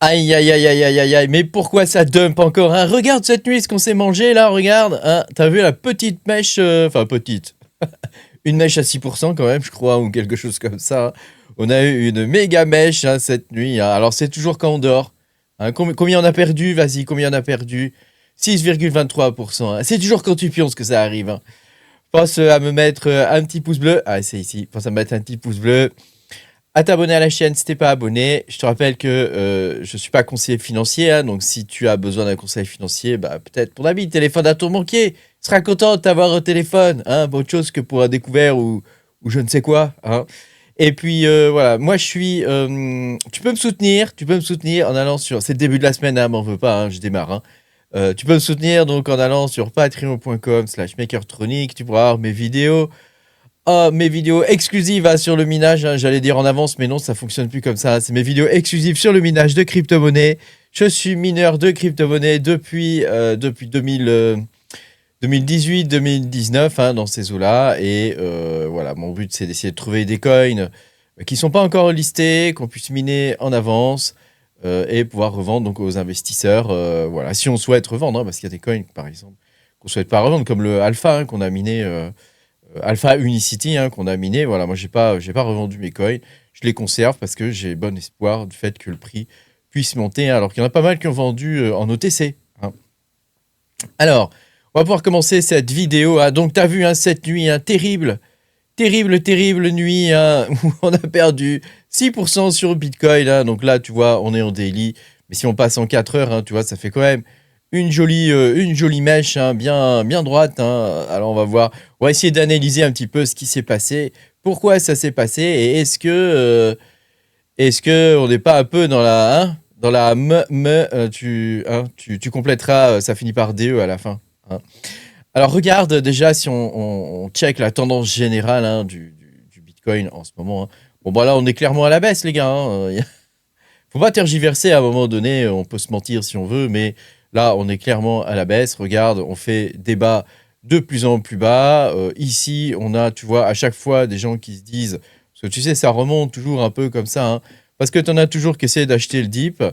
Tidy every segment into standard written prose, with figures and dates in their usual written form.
Aïe, aïe, aïe, aïe, aïe, aïe, aïe, mais pourquoi ça dump encore, hein? Regarde cette nuit ce qu'on s'est mangé, là, regarde, hein? T'as vu la petite mèche, enfin petite, une mèche à 6% quand même, je crois, ou quelque chose comme ça, hein. On a eu une méga mèche, hein, cette nuit, hein. Alors c'est toujours quand on dort, hein. Combien on a perdu? Vas-y, combien on a perdu? 6,23%, hein. C'est toujours quand tu pionces que ça arrive, hein. Pense à me mettre un petit pouce bleu, ah c'est ici, pense à me mettre un petit pouce bleu, à t'abonner à la chaîne si t'es pas abonné. Je te rappelle que je suis pas conseiller financier, hein, donc si tu as besoin d'un conseil financier, bah peut-être ton ami, téléphone à ton banquier, il sera content de t'avoir au téléphone, hein, autre chose que pour un découvert ou je ne sais quoi, hein. Et puis voilà, moi je suis, tu peux me soutenir en allant sur, c'est le début de la semaine, hein, m'en veux pas, hein, je démarre, hein. Tu peux me soutenir donc en allant sur patreon.com/makertronic, tu pourras avoir mes vidéos exclusives, hein, sur le minage, hein, j'allais dire en avance, mais non, ça fonctionne plus comme ça. C'est mes vidéos exclusives sur le minage de crypto-monnaies. Je suis mineur de crypto-monnaies depuis 2018-2019, hein, dans ces eaux-là. Et voilà, mon but, c'est d'essayer de trouver des coins qui ne sont pas encore listés, qu'on puisse miner en avance et pouvoir revendre donc aux investisseurs. Voilà, si on souhaite revendre, hein, parce qu'il y a des coins, par exemple, qu'on ne souhaite pas revendre, comme le Alpha, hein, qu'on a miné. Alpha Unicity, hein, qu'on a miné. Voilà, moi j'ai pas revendu mes coins. Je les conserve parce que j'ai bon espoir du fait que le prix puisse monter, hein, alors qu'il y en a pas mal qui ont vendu en OTC, hein. Alors, on va pouvoir commencer cette vidéo, hein. Donc t'as vu, hein, cette nuit, hein, terrible nuit, hein, où on a perdu 6% sur Bitcoin, hein. Donc là, tu vois, on est en daily, mais si on passe en 4 heures, hein, tu vois, ça fait quand même une jolie mèche, hein, bien droite, hein. Alors on va voir, on va essayer d'analyser un petit peu ce qui s'est passé, pourquoi ça s'est passé, et est-ce que on n'est pas un peu dans la, hein, dans la tu compléteras, ça finit par DE à la fin, hein. Alors regarde déjà si on check la tendance générale, hein, du Bitcoin en ce moment, hein. Bon bah là on est clairement à la baisse les gars, hein. Faut pas tergiverser à un moment donné, on peut se mentir si on veut, mais là, on est clairement à la baisse. Regarde, on fait des bas de plus en plus bas. Ici, on a, tu vois, à chaque fois des gens qui se disent, parce que tu sais, ça remonte toujours un peu comme ça, hein, parce que tu en as toujours qui essaient d'acheter le dip.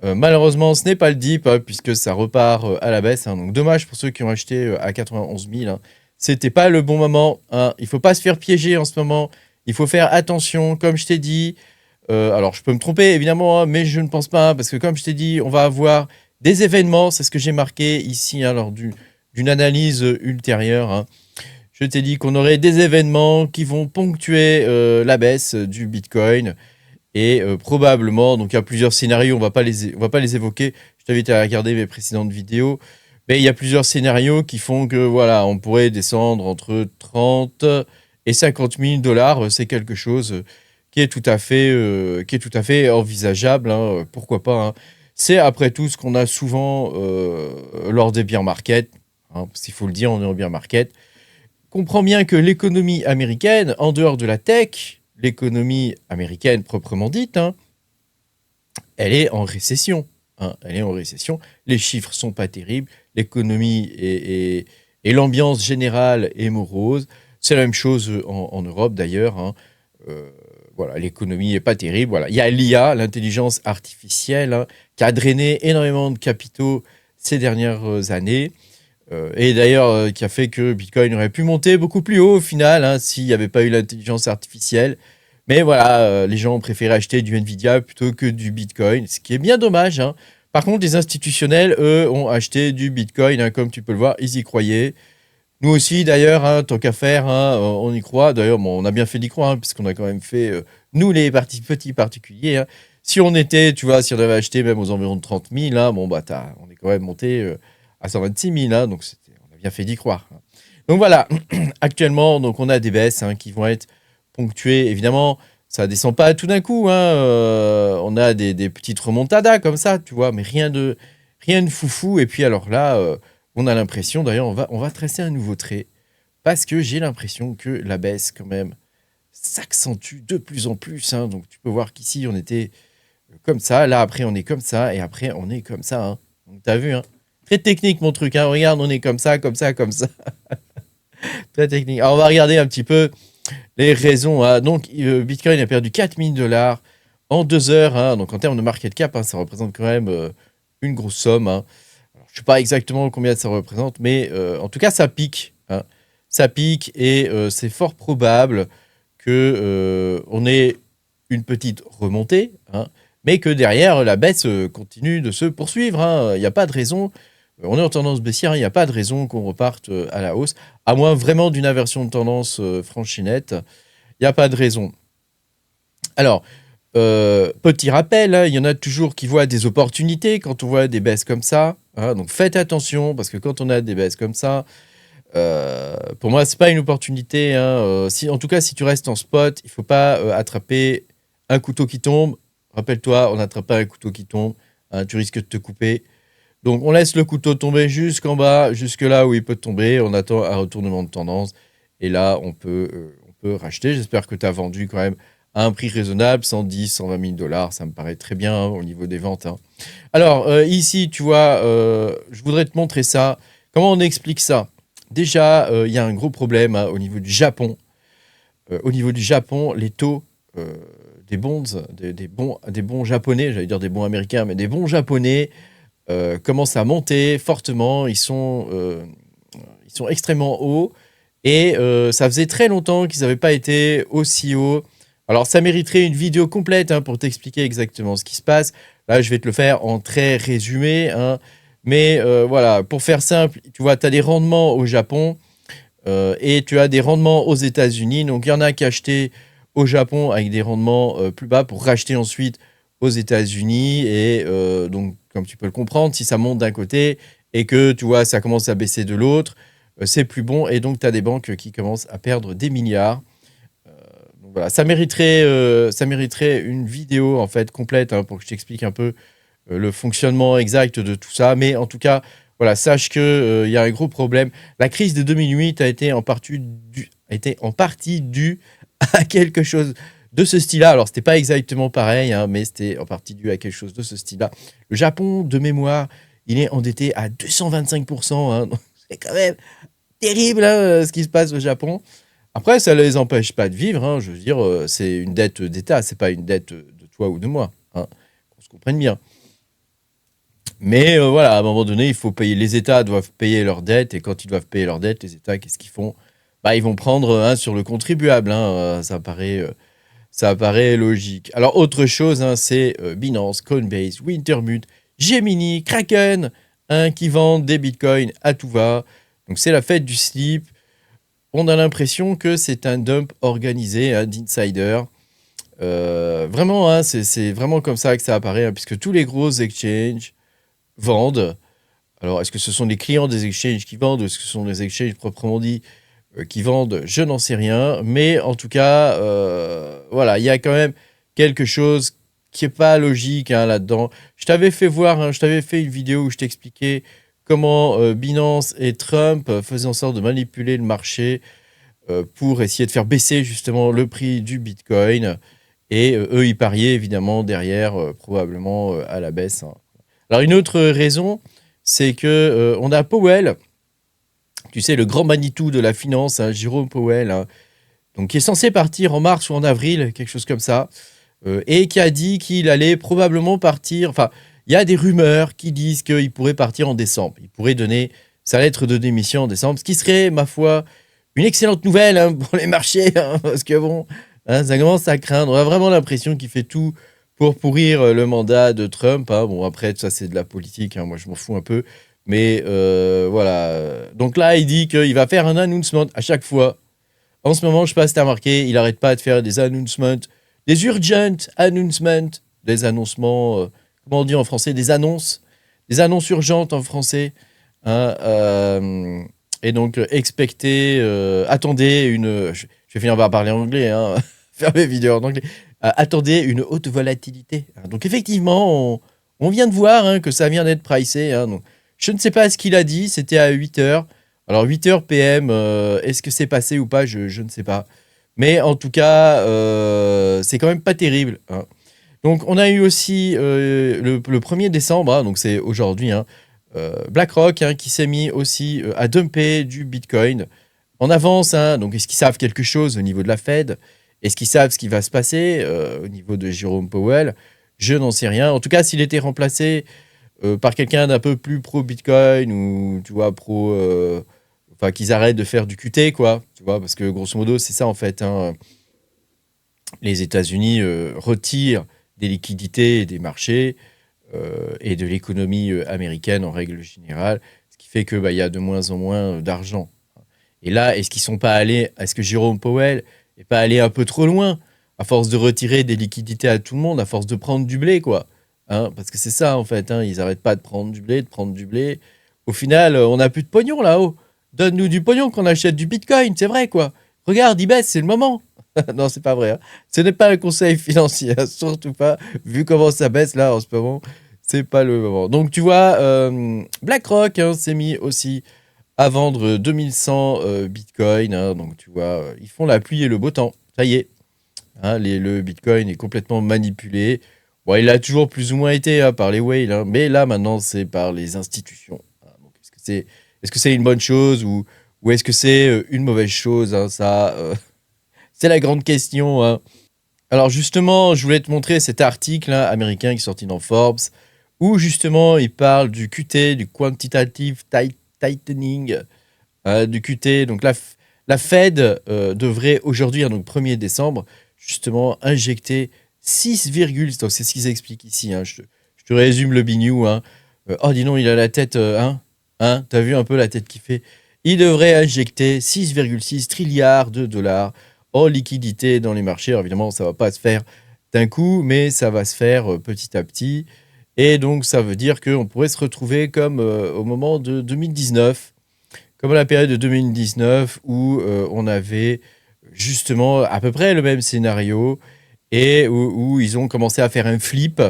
Malheureusement, ce n'est pas le dip, hein, puisque ça repart à la baisse, hein. Donc dommage pour ceux qui ont acheté à 91 000, hein. C'était pas le bon moment, hein. Il faut pas se faire piéger en ce moment. Il faut faire attention, comme je t'ai dit. Alors, je peux me tromper, évidemment, hein, mais je ne pense pas, hein, parce que comme je t'ai dit, on va avoir des événements, c'est ce que j'ai marqué ici, hein, lors d'une analyse ultérieure, hein. Je t'ai dit qu'on aurait des événements qui vont ponctuer la baisse du Bitcoin, et probablement, donc il y a plusieurs scénarios, on va pas les évoquer, je t'invite à regarder mes précédentes vidéos, mais il y a plusieurs scénarios qui font que, voilà, on pourrait descendre entre 30 et 50 000 $, c'est quelque chose qui est tout à fait envisageable, hein, pourquoi pas, hein. C'est après tout ce qu'on a souvent lors des bear market, hein, parce qu'il faut le dire, on est en bear market. Comprends bien que l'économie américaine, en dehors de la tech, l'économie américaine proprement dite, hein, elle est en récession, hein, elle est en récession. Les chiffres sont pas terribles, l'économie et l'ambiance générale est morose. C'est la même chose en Europe d'ailleurs, hein. Voilà, l'économie n'est pas terrible. Voilà. Il y a l'IA, l'intelligence artificielle, hein, qui a drainé énormément de capitaux ces dernières années. Et d'ailleurs, qui a fait que Bitcoin aurait pu monter beaucoup plus haut au final, hein, s'il n'y avait pas eu l'intelligence artificielle. Mais voilà, les gens ont préféré acheter du Nvidia plutôt que du Bitcoin, ce qui est bien dommage, hein. Par contre, les institutionnels, eux, ont acheté du Bitcoin, hein, comme tu peux le voir, ils y croyaient. Nous aussi, d'ailleurs, hein, tant qu'à faire, hein, on y croit. D'ailleurs, bon, on a bien fait d'y croire, hein, puisqu'on a quand même fait, nous, les petits particuliers, hein. Si on était, tu vois, si on avait acheté même aux environs de 30 000, hein, bon, bah, on est quand même monté à 126 000, hein, donc on a bien fait d'y croire, hein. Donc voilà, actuellement, donc on a des baisses, hein, qui vont être ponctuées. Évidemment, ça descend pas tout d'un coup, hein, on a des petites remontadas comme ça, tu vois, mais rien de foufou. Et puis alors là, on a l'impression, d'ailleurs, on va tracer un nouveau trait, parce que j'ai l'impression que la baisse, quand même, s'accentue de plus en plus, hein. Donc tu peux voir qu'ici, on était comme ça, là, après, on est comme ça, et après, on est comme ça, hein. Donc t'as vu, hein. Très technique, mon truc, hein. Regarde, on est comme ça, comme ça, comme ça. Très technique. Alors, on va regarder un petit peu les raisons, hein. Donc, Bitcoin a perdu 4 000 $. en 2 heures. Hein. Donc en termes de market cap, hein, ça représente quand même une grosse somme. Hein. Alors, je ne sais pas exactement combien ça représente, mais en tout cas, ça pique. Hein. Ça pique et c'est fort probable qu'on ait une petite remontée, hein, mais que derrière, la baisse continue de se poursuivre. Hein. Il n'y a pas de raison. On est en tendance baissière, il n'y a pas de raison qu'on reparte à la hausse, à moins vraiment d'une inversion de tendance franche et nette. Il n'y a pas de raison. Alors, petit rappel, hein, il y en a toujours qui voient des opportunités quand on voit des baisses comme ça. Hein, donc faites attention, parce que quand on a des baisses comme ça, pour moi, c'est pas une opportunité. Hein, en tout cas, si tu restes en spot, il ne faut pas attraper un couteau qui tombe. Rappelle-toi, on n'attrape pas un couteau qui tombe. Hein, tu risques de te couper. Donc, on laisse le couteau tomber jusqu'en bas, jusque là où il peut tomber. On attend un retournement de tendance. Et là, on peut racheter. J'espère que tu as vendu quand même à un prix raisonnable, 110, 120 000 dollars. Ça me paraît très bien hein, au niveau des ventes. Hein. Alors, ici, tu vois, je voudrais te montrer ça. Comment on explique ça? Déjà, il y a un gros problème hein, au niveau du Japon. Au niveau du Japon, les taux des bonds, des bons japonais, j'allais dire des bons américains, mais des bons japonais, commencent à monter fortement. Ils sont extrêmement hauts. Et ça faisait très longtemps qu'ils n'avaient pas été aussi hauts. Alors, ça mériterait une vidéo complète hein, pour t'expliquer exactement ce qui se passe. Là, je vais te le faire en très résumé. Hein. Mais voilà, pour faire simple, tu vois, tu as des rendements au Japon et tu as des rendements aux États-Unis. Donc, il y en a qui achetaient au Japon avec des rendements plus bas pour racheter ensuite aux États-Unis. Et donc, comme tu peux le comprendre, si ça monte d'un côté et que tu vois, ça commence à baisser de l'autre, c'est plus bon. Et donc, tu as des banques qui commencent à perdre des milliards. Donc, voilà, ça mériterait une vidéo en fait complète hein, pour que je t'explique un peu le fonctionnement exact de tout ça. Mais en tout cas, voilà, sache qu'il y a un gros problème. La crise de 2008 a été en partie due à quelque chose de ce style-là. Alors, c'était pas exactement pareil, hein, mais c'était en partie dû à quelque chose de ce style-là. Le Japon, de mémoire, il est endetté à 225%. Hein, donc c'est quand même terrible hein, ce qui se passe au Japon. Après, ça ne les empêche pas de vivre. Hein, je veux dire, c'est une dette d'État, c'est pas une dette de toi ou de moi. Hein, qu'on se comprenne bien. Mais voilà, à un moment donné, il faut payer. Les États doivent payer leurs dettes, et quand ils doivent payer leurs dettes, les États, qu'est-ce qu'ils font? Bah, ils vont prendre sur le contribuable. Hein, ça paraît logique. Alors, autre chose, hein, c'est Binance, Coinbase, Wintermute, Gemini, Kraken, hein, qui vendent des bitcoins à tout va. Donc, c'est la fête du slip. On a l'impression que c'est un dump organisé hein, d'insiders. Vraiment, hein, c'est vraiment comme ça que ça apparaît, hein, puisque tous les gros exchanges vendent. Alors, est-ce que ce sont les clients des exchanges qui vendent ou est-ce que ce sont les exchanges proprement dit qui vendent? Je n'en sais rien. Mais en tout cas, voilà, il y a quand même quelque chose qui n'est pas logique hein, là-dedans. Je t'avais fait voir, hein, je t'avais fait une vidéo où je t'expliquais comment Binance et Trump faisaient en sorte de manipuler le marché pour essayer de faire baisser justement le prix du Bitcoin. Et eux, ils pariaient évidemment derrière, probablement à la baisse. Hein. Alors, une autre raison, c'est que on a Powell, tu sais, le grand Manitou de la finance, hein, Jérôme Powell, hein, donc, qui est censé partir en mars ou en avril, quelque chose comme ça, et qui a dit qu'il allait probablement partir. Enfin, il y a des rumeurs qui disent qu'il pourrait partir en décembre. Il pourrait donner sa lettre de démission en décembre, ce qui serait, ma foi, une excellente nouvelle hein, pour les marchés, hein, parce que bon, hein, ça commence à craindre. On a vraiment l'impression qu'il fait tout pour pourrir le mandat de Trump. Hein. Bon, après, ça, c'est de la politique. Hein. Moi, je m'en fous un peu. Mais voilà. Donc là, il dit qu'il va faire un announcement à chaque fois. En ce moment, je sais pas si tu as remarqué, il n'arrête pas de faire des announcements, des urgent announcements, des annoncements, comment on dit en français, des annonces urgentes en français. Hein, et donc, expectez, attendez une. Je vais finir par parler en anglais, hein, faire mes vidéos en anglais. Attendez une haute volatilité. Donc, effectivement, on vient de voir hein, que ça vient d'être pricé. Hein, donc, je ne sais pas ce qu'il a dit, c'était à 8h. Alors, 8h PM, est-ce que c'est passé ou pas je ne sais pas. Mais en tout cas, c'est quand même pas terrible. Hein. Donc, on a eu aussi le 1er décembre, hein, donc c'est aujourd'hui, hein, BlackRock hein, qui s'est mis aussi à dumper du Bitcoin en avance. Hein, donc, est-ce qu'ils savent quelque chose au niveau de la Fed? Est-ce qu'ils savent ce qui va se passer au niveau de Jérôme Powell? Je n'en sais rien. En tout cas, s'il était remplacé par quelqu'un d'un peu plus pro-Bitcoin ou, tu vois, enfin, qu'ils arrêtent de faire du QT, quoi. Tu vois, parce que grosso modo, c'est ça, en fait. Hein. Les États-Unis retirent des liquidités des marchés et de l'économie américaine en règle générale, ce qui fait que y a de moins en moins d'argent. Et là, est-ce que Jérôme Powell n'est pas allé un peu trop loin, à force de retirer des liquidités à tout le monde, à force de prendre du blé, quoi, hein, parce que c'est ça, en fait, hein, ils n'arrêtent pas de prendre du blé, de prendre du blé. Au final, on n'a plus de pognon, là-haut. Donne-nous du pognon qu'on achète du Bitcoin, c'est vrai, quoi. Regarde, il baisse, c'est le moment. Non, c'est pas vrai. Hein. Ce n'est pas un conseil financier, hein, surtout pas. Vu comment ça baisse, là, en ce moment, c'est pas le moment. Donc, tu vois, BlackRock hein, s'est mis aussi à vendre 2100 Bitcoin. Hein, donc, tu vois, ils font la pluie et le beau temps. Ça y est. Hein, le Bitcoin est complètement manipulé. Bon, il a toujours plus ou moins été hein, par les whales, hein, mais là, maintenant, c'est par les institutions. Hein, donc, est-ce que c'est une bonne chose ou est-ce que c'est une mauvaise chose hein, ça, c'est la grande question. Hein. Alors, justement, je voulais te montrer cet article hein, américain qui est sorti dans Forbes où, justement, il parle du QT, du Quantitative Tightening, du QT. Donc, la Fed devrait aujourd'hui, hein, donc 1er décembre, justement, injecter 6, donc c'est ce qu'ils expliquent ici. Hein, je te résume le bignou. Hein. Oh, dis donc, il a la tête, t'as vu un peu la tête qu'il fait. Il devrait injecter 6,6 trilliards de dollars en liquidité dans les marchés. Alors, évidemment, ça ne va pas se faire d'un coup, mais ça va se faire petit à petit. Et donc, ça veut dire qu'on pourrait se retrouver comme au moment de 2019, comme à la période de 2019 où on avait justement à peu près le même scénario et où ils ont commencé à faire un flip,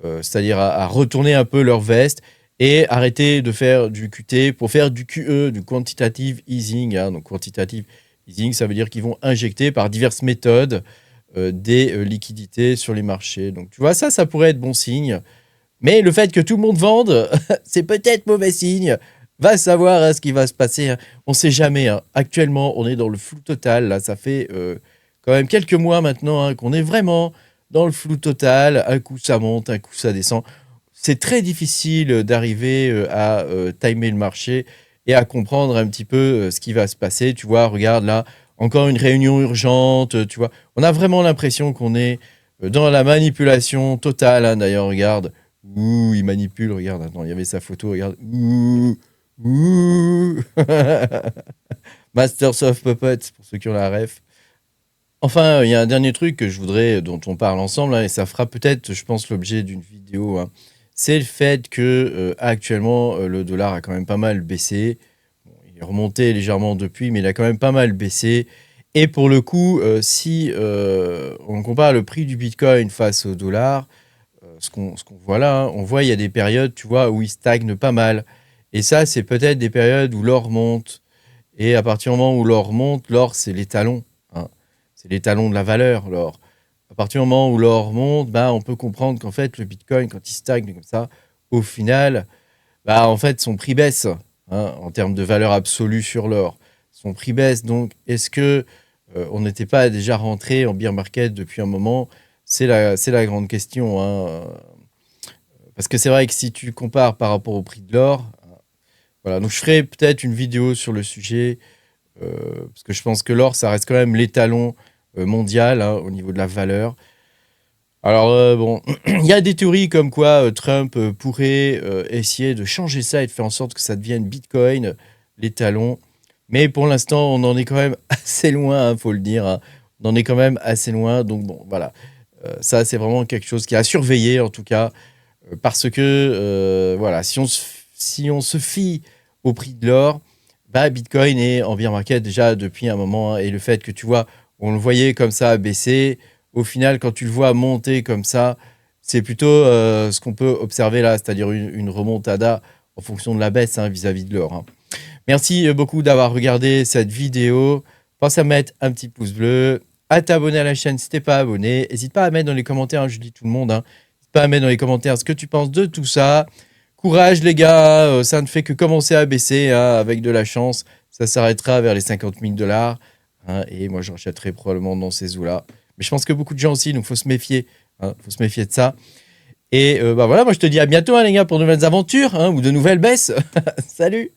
c'est-à-dire à retourner un peu leur veste et arrêter de faire du QT pour faire du QE, du quantitative easing. Hein. Donc, quantitative easing, ça veut dire qu'ils vont injecter par diverses méthodes des liquidités sur les marchés. Donc, tu vois, ça pourrait être bon signe. Mais le fait que tout le monde vende, c'est peut-être mauvais signe. Va savoir hein, ce qui va se passer. Hein. On ne sait jamais. Hein. Actuellement, on est dans le flou total. Là, ça fait quand même quelques mois maintenant hein, qu'on est vraiment dans le flou total. Un coup, ça monte, un coup, ça descend. C'est très difficile d'arriver à timer le marché et à comprendre un petit peu ce qui va se passer. Tu vois, regarde là, encore une réunion urgente. Tu vois, on a vraiment l'impression qu'on est dans la manipulation totale. Hein. D'ailleurs, regarde. Ouh, il manipule, regarde, attends, il y avait sa photo, regarde. Ouh, ouh. Masters of Puppets, pour ceux qui ont la ref. Enfin, il y a un dernier truc que je voudrais, dont on parle ensemble, hein, et ça fera peut-être, je pense, l'objet d'une vidéo. Hein. C'est le fait que actuellement, le dollar a quand même pas mal baissé. Bon, il est remonté légèrement depuis, mais il a quand même pas mal baissé. Et pour le coup, si on compare le prix du Bitcoin face au dollar, ce qu'on voit là, hein, on voit il y a des périodes, tu vois, où il stagne pas mal. Et ça, c'est peut-être des périodes où l'or monte. Et à partir du moment où l'or monte, l'or, c'est l'étalon. Hein. C'est l'étalon de la valeur, l'or. À partir du moment où l'or monte, on peut comprendre qu'en fait, le Bitcoin, quand il stagne comme ça, au final, en fait, son prix baisse hein, en termes de valeur absolue sur l'or. Son prix baisse. Donc, est-ce que on n'était pas déjà rentré en bear market depuis un moment? C'est la grande question. Hein. Parce que c'est vrai que si tu compares par rapport au prix de l'or, voilà. Donc je ferai peut-être une vidéo sur le sujet, parce que je pense que l'or, ça reste quand même l'étalon mondial hein, au niveau de la valeur. Alors bon, il y a des théories comme quoi Trump pourrait essayer de changer ça et de faire en sorte que ça devienne Bitcoin, l'étalon. Mais pour l'instant, on en est quand même assez loin, hein, faut le dire. Hein. On en est quand même assez loin. Donc bon, voilà. Ça, c'est vraiment quelque chose qui est à surveiller, en tout cas, parce que, voilà, si on se fie au prix de l'or, Bitcoin est en bear market déjà depuis un moment, hein, et le fait que, tu vois, on le voyait comme ça baisser, au final, quand tu le vois monter comme ça, c'est plutôt ce qu'on peut observer là, c'est-à-dire une remontada en fonction de la baisse hein, vis-à-vis de l'or. Hein. Merci beaucoup d'avoir regardé cette vidéo. Pense à mettre un petit pouce bleu, à t'abonner à la chaîne si t'es pas abonné. N'hésite pas à mettre dans les commentaires, hein, je dis tout le monde, hein. N'hésite pas à mettre dans les commentaires ce que tu penses de tout ça. Courage les gars, ça ne fait que commencer à baisser, hein, avec de la chance. Ça s'arrêtera vers les 50 000 $. hein, et moi, je rachèterai probablement dans ces eaux-là. Mais je pense que beaucoup de gens aussi, donc faut se méfier. Hein, faut se méfier de ça. Et bah voilà, moi je te dis à bientôt, hein, les gars, pour de nouvelles aventures, hein, ou de nouvelles baisses. Salut!